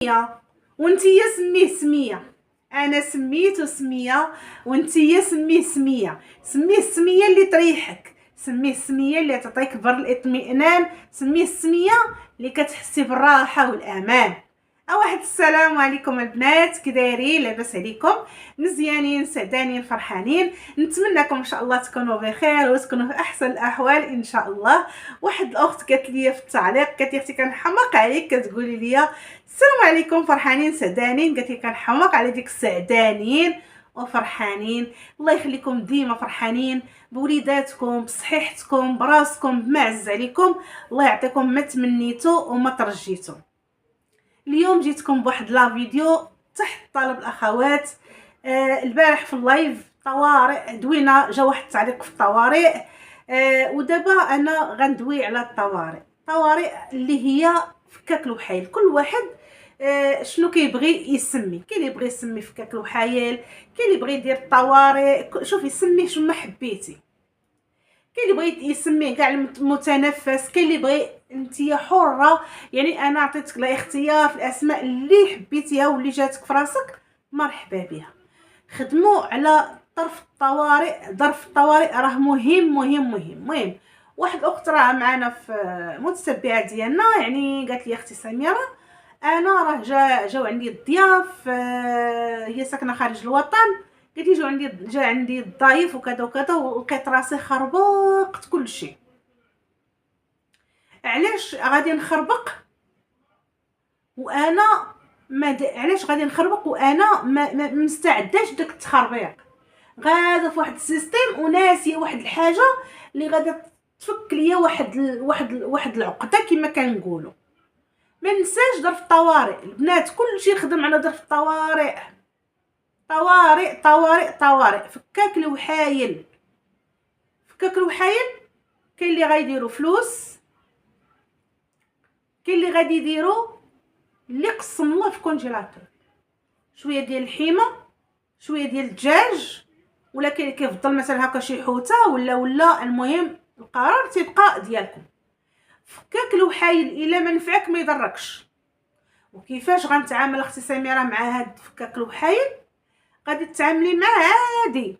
سمية وانتيا سميه سمية. انا سميتو سمية وانتيا سميه سمية. سميه السمية اللي تريحك، سميه السمية اللي تعطيك بر الاطمئنان، سميه السمية اللي كتحسي بالراحة والامان. واحد السلام عليكم البنات، كي دايرين؟ لاباس عليكم؟ مزيانين سعدانين فرحانين؟ نتمنىكم ان شاء الله تكونوا بخير وتكونوا في احسن الاحوال ان شاء الله. واحد الاخت قالت لي في التعليق، قالت لي اختي كنحماق عليك كتقولي لي السلام عليكم فرحانين سعدانين. قالت لي كنحماق على ديك السعدانين وفرحانين. الله يخليكم ديما فرحانين بوليداتكم بصحيحتكم براسكم بمعز عليكم. الله يعطيكم ما تمنيتو وما ترجيتو. اليوم جيتكم بواحد لا فيديو تحت طلب الاخوات. البارح في اللايف طوارئ دوينا، جا واحد التعليق في الطوارئ. ودابا انا غندوي على الطوارئ اللي هي فكاك الوحايل. كل واحد شنو كيبغي يسمي، كاين اللي يبغي يسمي فكاك الوحايل، كاين اللي يبغي يدير الطوارئ، شوفي سميه شنو ما حبيتي. كاين اللي بغيت يسميه كاع المتنفس، كاين اللي بغي، انتي حره. يعني انا عطيتك لا اختيار في الاسماء اللي حبيتيها واللي جاتك في راسك مرحبا بها. خدموا على ظرف الطوارئ راه مهم. واحد الاخت راه معنا في متتبعه ديالنا، يعني قالت لي اختي سميره انا راه جاو عندي الضياف، هي ساكنه خارج الوطن، قالت لي جا عندي الضيف وكذا وكذا، ولقيت راسي خربقت كل شيء. علاش غادي نخربق وانا علاش غادي نخربق وانا ما مستعداش داك التخربيق؟ غادا في واحد السيستيم وناسيه واحد الحاجه اللي غادا تفك ليا واحد العقده كما كنقولوا. ما ننساش ظرف الطوارئ البنات، كلشي يخدم على ظرف الطوارئ. طوارئ فكاك الوحايل كاين اللي غايديروا فلوس، كاين اللي غادي يديروا اللي قسم الله في كونجيلاتور، شويه ديال الحيمه، شويه ديال الدجاج، ولا كاين اللي كيفضل مثلا هكا شي حوته ولا المهم القرار تيبقى ديالكم. فكاك الوحايل الا ما نفعك ما يضركش. وكيفاش غنتعامل اختي سميره مع هاد فكاك الوحايل؟ غادي تتعاملي معاه عادي.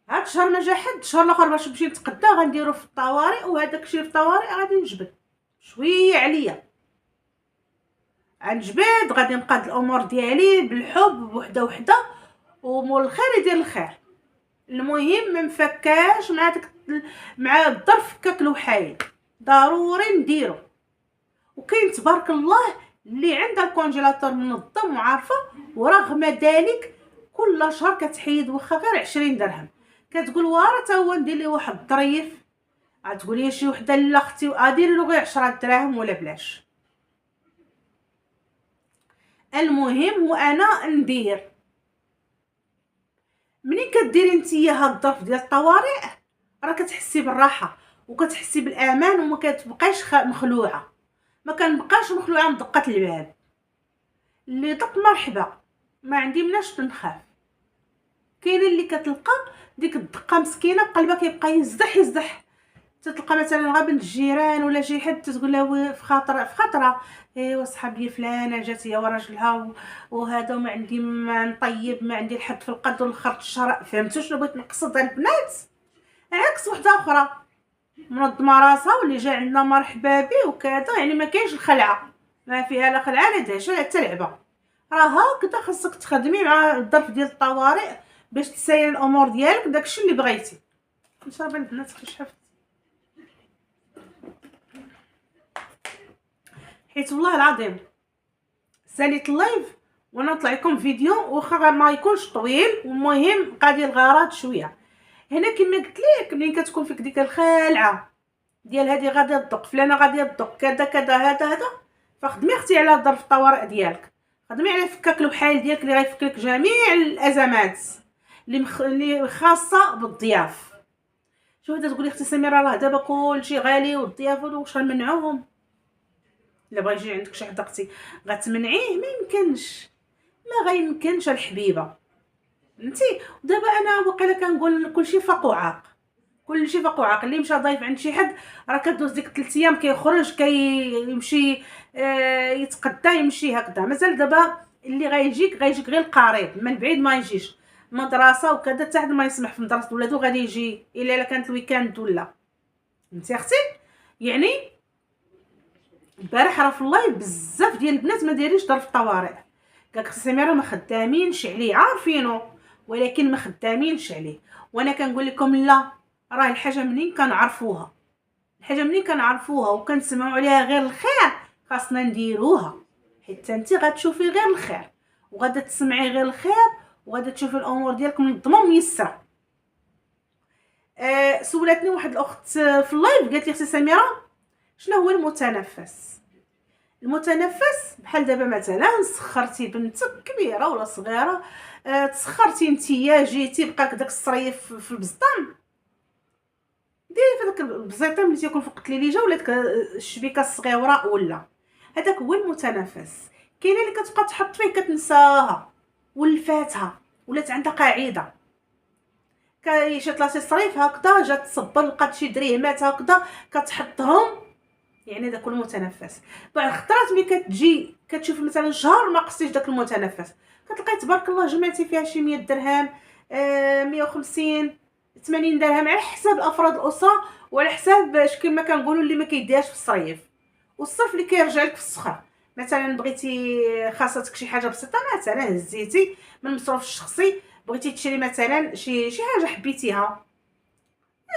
هاد الشهر ما جا حد، الشهر الاخر باش نمشي نتقدى غنديرو في الطوارئ، وهداك الشيء في الطوارئ غادي نجبد شويه عليا، غنجبد، غادي نقاد الامور ديالي بالحب بوحده وحده، ومول الخير يدير الخير. المهم ما نفكاش مع الظرف فكاك الوحايل، ضروري نديرو. وكاين تبارك الله اللي عندها الكونجيلاتور منظم وعارفه، ورغم ذلك كل شهر كتحيد واخا غير 20 درهم، كتقول واه تا هو ندير ليه واحد الظريف. غتقولي شي وحده لا اختي اديري له غير 10 دراهم ولا بلاش. المهم وانا ندير. منين كديري نتيا هاد الظرف ديال الطوارئ راه كتحسي بالراحه وكتحسي بالامان، وما كتبقاش مخلوعه. ما كنبقاش مخلوعه من دقه الباب. اللي دق مرحبا، ما عندي مناش نخاف. كاين اللي كتلقى ديك الدقه مسكينه قلبها كيبقى يزدح. تتلقى مثلا غا بنت الجيران ولا شي حد تقول له في خاطره ايوا صحابي فلانه جات هي وراجلها وهذا، وما عندي ما نطيب، ما عندي الحد في القد والخرط الشرع. فهمتوا شنو بغيت نقصد البنات؟ عكس وحده اخرى منظمه راسها واللي جا عندنا مرحبا به وكذا، يعني ما كاينش الخلعه، ما فيها لا خلعه لا دهشه لا تلعبه. راه هكذا خاصك تخدمي مع الظرف ديال الطوارئ باش تسيري الامور ديالك داكشي اللي بغيتي. نشرب البنات كشحفت حيت والله العظيم ساليت اللايف وانا نطلع لكم فيديو واخا ما يكونش طويل، والمهم قاضي الغرض شويه. هنا كما قلت لك ملي كتكون فيك ديك الخلعه ديال هذه غادي تدق فلانه غادي تدق كذا هذا، فخدمي اختي على ظرف الطوارئ ديالك، خدمي على فكاك الوحايل ديالك اللي غيفك لك جميع الازمات اللي خاصه بالضياف. شوفي تقولي اختي سميره راه دابا كلشي غالي والضياف واش غنمنعوهم؟ الا بغا يجي عندك شي حد اختي غتمنعيه؟ ما يمكنش، ما غيمكنش الحبيبه انتي. دابا انا وقيلا كنقول كلشي فاق وعاق، كلشي فوق وعاقل. اللي مشى ضيف عند شي حد راه كدوز ديك 3 ايام كيخرج كيمشي يتقدى يمشي هكذا. مازال دابا اللي غيجيك غير القريب، من بعيد ما يجيش. مدرسه وكذا حتى حد ما يسمح في مدرسه ولادو غادي يجي الا كانت الويكاند ولا. فهمتي اختي؟ يعني البارح راه في اللايف بزاف ديال البنات ما دايرينش ظرف الطوارئ. قالك اختي سميره ما خدامينش عليه، عارفينه ولكن ما خدامينش عليه. وانا كنقول لكم لا، راه الحاجه منين كنعرفوها، الحاجه منين كنعرفوها وكنسمعوا عليها غير الخير خاصنا نديروها، حيت انت غتشوفي غير الخير وغادا تسمعي غير الخير وغادا تشوفي الامور ديالكم منظمه وميسره. سولتني واحد الاخت في اللايف قالت لي اختي سميره شنو هو المتنفس؟ المتنفس بحال دابا مثلا سخرتي بنتك كبيره ولا صغيره، تسخرتي نتيا جيتي بقاك داك الصريف في البسطام، ديري في داك البزيطه ملي تيكون فوق التليجه ولا ديك الشبيكه الصغيره ولا هذاك هو المتنفس. كاينه اللي كتبقى تحط فيه كتنساها ولفاتها ولات عندها قاعده، كيشات لاسي الصريف هكذا جات تصبر لقات شي دريهمات هكذا كتحطهم، يعني داك المتنفس. بعض الخطرات ملي كتجي كتشوف مثلا شهر ما قصيتش داك المتنفس كتلقاي تبارك الله جمعتي فيها شي 100 درهم، 150 80 درهم على حساب افراد الاسره وعلى حساب كما كنقولوا اللي ما كيديهاش في الصريف والصرف اللي كيرجع لك في السخر. مثلا بغيتي خاصتك شي حاجه بسيطه مثلا هزيتي من المصروف الشخصي بغيتي تشري مثلا شي حاجه حبيتيها،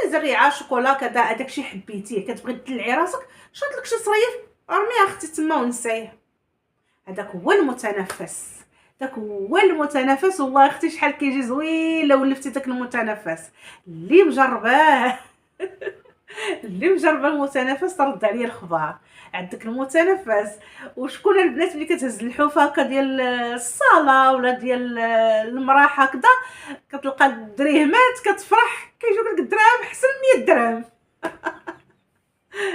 زريعه شوكولا كذا هذاك شي حبيتيه كتبغي تدلعي راسك شاد لك شي صريف ارميها اختي تما ونسيه. هذاك هو المتنفس، داك هو المتنفس. والله اختي شحال كيجي زوين لو لفتي داك المتنفس. اللي مجرباه اللي مجربه المتنفس ترد عليا الخبار. عندك المتنفس وشكون البنات اللي كتهز الحوفه هكا ديال الصاله ولا ديال المراح هكذا كتلقى الدريهمات كتفرح كيجيوك لك الدراهم احسن 100 درهم.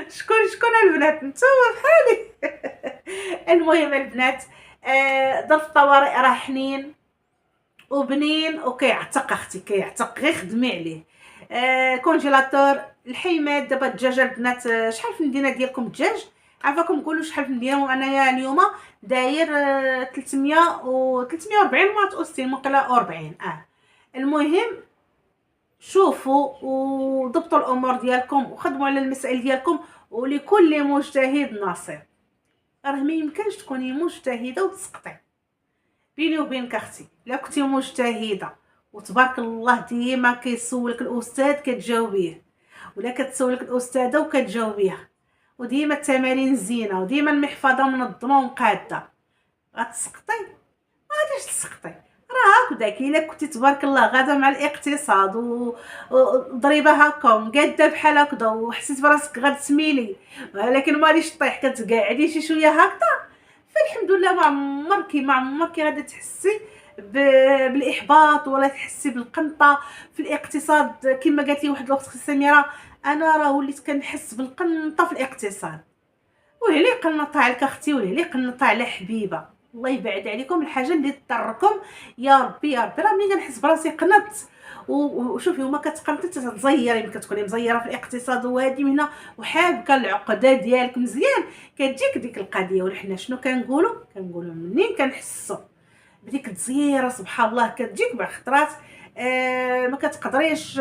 شكون البنات نتوما بحالي. المهم البنات ظرف الطوارئ راه حنين وبنين وكيعتق اختي كيعتق، غير خدمي عليه. كونجيلاتور الحيمات دابا الدجاجه البنات شحال في المدينه ديالكم الدجاج؟ عافاكم نقولوا شحال في المدينه. وانايا اليوم داير 300 و 340 مات اوستين مقله 40. المهم شوفوا وضبطوا الامور ديالكم وخدموا على المسائل ديالكم، ولكل مجتهد نصيب. راه ما يمكنش تكوني مجتهده وتسقطي. بيني وبينك اختي لا كنتي مجتهده وتبارك الله ديما كيسولك الاستاذ كتجاوبيه ولا كتسولك الاستاذه وكتجاوبيها وديما التمارين زينه وديما المحفظه منظمه ومقاده، غتسقطي؟ ما غاديش تسقطي. راه هكذا الا كنتي تبارك الله غاده مع الاقتصاد وضريبه هكا ومقاده بحال هكذا وحسيت براسك غتسميلي ولكن ماليش طيح كتقعدي شي شويه هكذا، فالحمد لله ما عمرك غادي تحسي بالاحباط ولا تحسي بالقنطه في الاقتصاد. كما قالت لي واحد الاخت سميره انا راه وليت كنحس بالقنطه في الاقتصاد. وهلي قنطه عليك اختي وهلي قنطه على حبيبه، الله يبعد عليكم الحاجه اللي تضركم يا ربي يا ربي. راه ملي كنحس براسي قنطت وشوفي هما كتقنطي تتزيري ملي كتكوني مزيره في الاقتصاد وهادي من هنا وحابكه العقده ديالك مزيان كتجيك ديك القضيه. وحنا شنو كنقولوا منين كنحسوا بديك التزييره سبحان الله كتجيك بعض الخطرات ما كتقدريش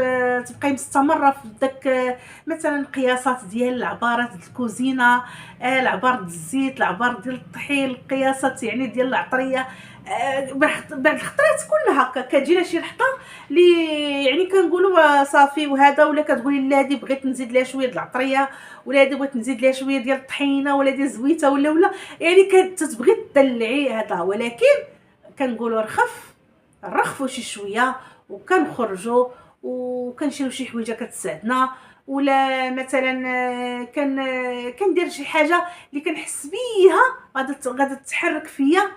تبقاي مستمره في داك مثلا قياسات ديال العبارات ديال الكوزينه، العبار الزيت، العبار ديال الطحين، القياسات يعني ديال العطريه. بعد الخطرات كلها هكا كتجينا شي لحظه اللي يعني كنقولوا صافي وهذا، ولا كتقولي لا هادي بغيت نزيد لها شويه د العطريه ولا هادي بغيت نزيد لها شويه ديال الطحينه ولا ديال الزويته ولا يعني كتبغي تدلعي هذا. ولكن كنقولوا رخفوا شي شويه وكنخرجوا وكنشريو شي حويجه كتساعدنا، ولا مثلا كندير شي حاجه اللي كنحس بيها غادا تحرك فيا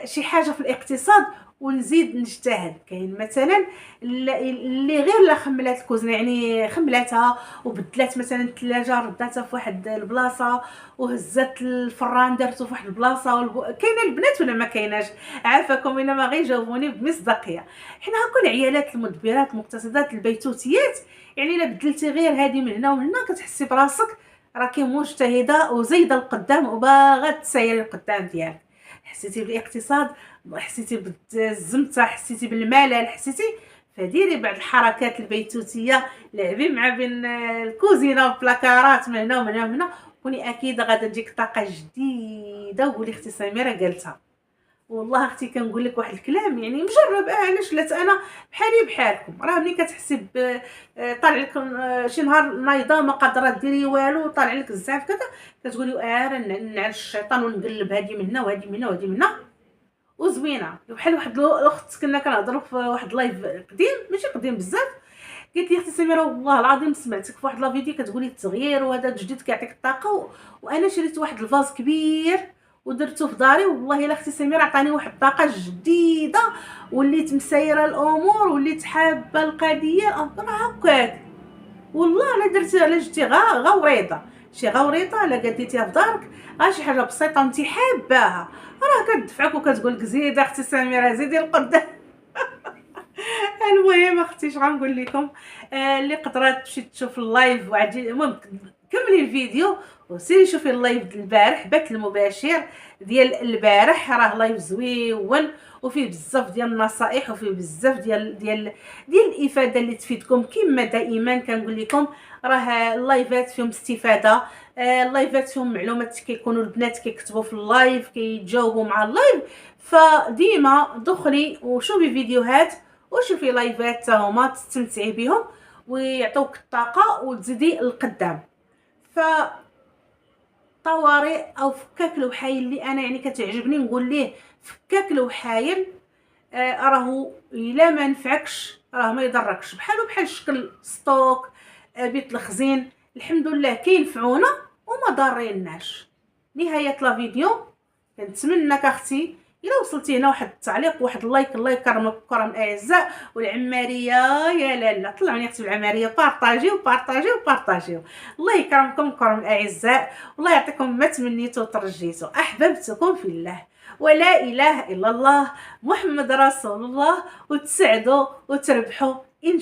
شي حاجه في الاقتصاد ونزيد نجتهد. كاين مثلا اللي غير لا خملات الكوزنه، يعني خملاتها وبدلات مثلا الثلاجه رداتها في واحد البلاصه، وهزات الفران دارته في واحد البلاصه. كاينه البنات ولا ما كايناش؟ عافاكم الا ما غيجاوبوني بمصداقيه. حنا هكا العيالات المدبرات المقتصدات البيتوتيات، يعني الا بدلتي غير هذه من هنا ومن هنا كتحسي براسك راكي مجتهده وزايده القدام وباغا تسيري القدام ديالك. حسيتي بالاقتصاد، حسيتي بالزمته، حسيتي بالملل، حسيتي، فديري بعض الحركات البيتوتيه، لعبي مع بين الكوزينه والبلاكارات من هنا ومن هنا ومن هنا، كوني اكيد غادا تجيك طاقه جديده. وقولي اختي سميره قالتها، والله اختي كنقول لك واحد الكلام يعني مجرب. علاش لا انا بحالي بحالكم، راه ملي كتحسي طالع لك شي نهار نايضه ما قادره ديري والو، طالع لك الزعف كذا، كتقولي راه نعل الشيطان ونقلب هذه من هنا وهذه من هنا وهذه من هنا وزوينه. بحال واحد الاخت كنا كنهضروا في واحد لايف قديم، ماشي قديم بزاف، قالت لي اختي سميره والله العظيم سمعتك في واحد لا فيديو كتقولي التغيير وهذا الجديد كيعطيك الطاقه وانا شريت واحد الفاز كبير ودرته في داري، والله الا اختي سميره عطاني واحد الطاقه جديده، وليت مسيره الامور، وليت حابه القضيه. راه هكاك والله. الا درتي على جبتي غوريضه، شي غوريطه الا قديتيها في دارك، شي حاجه بسيطه انت حاباها، راه كتدفعك وكتقول لك زيدي اختي سميره زيدي القدام. المهم اختي اش غنقول لكم، اللي قدرات تمشي تشوف اللايف وعجي، المهم كملي الفيديو وسيري شوفي اللايف البارح، بث المباشر ديال البارح، راه لايف زويون وفيه بزاف ديال النصائح وفيه بزاف ديال الافاده اللي تفيدكم. كما دائما كنقول لكم راه اللايفات فيهم استفاده، اللايفات فيهم معلومات، كيكونوا البنات كيكتبوا في اللايف كيجاوبوا مع اللايف، فديما دخلي وشوفي فيديوهات وشوفي لايفات حتى هما تستمتعي بهم ويعطوك الطاقه وتزيدي القدام. ف طوارئ او فكاك الوحايل اللي انا يعني كتعجبني نقول ليه فكاك الوحايل، راهو الا ما نفعكش راه ما يضركش، بحال شكل ستوك، بيت الخزين، الحمد لله كينفعونا وما ضاريناش. نهايه لا فيديو كنتمنىك اختي الا وصلتي هنا واحد التعليق واحد اللايك، الله يكرمك كرم الاعزاء. والعماريه يا لاله طلعوني اختي بالعماريه، بارطاجيو بارطاجيو بارطاجيو، الله يكرمكم كرم الاعزاء، والله يعطيكم ما تمنيتوا وترجيتوا. احببتكم في الله ولا اله الا الله محمد رسول الله، وتسعدوا وتربحوا ان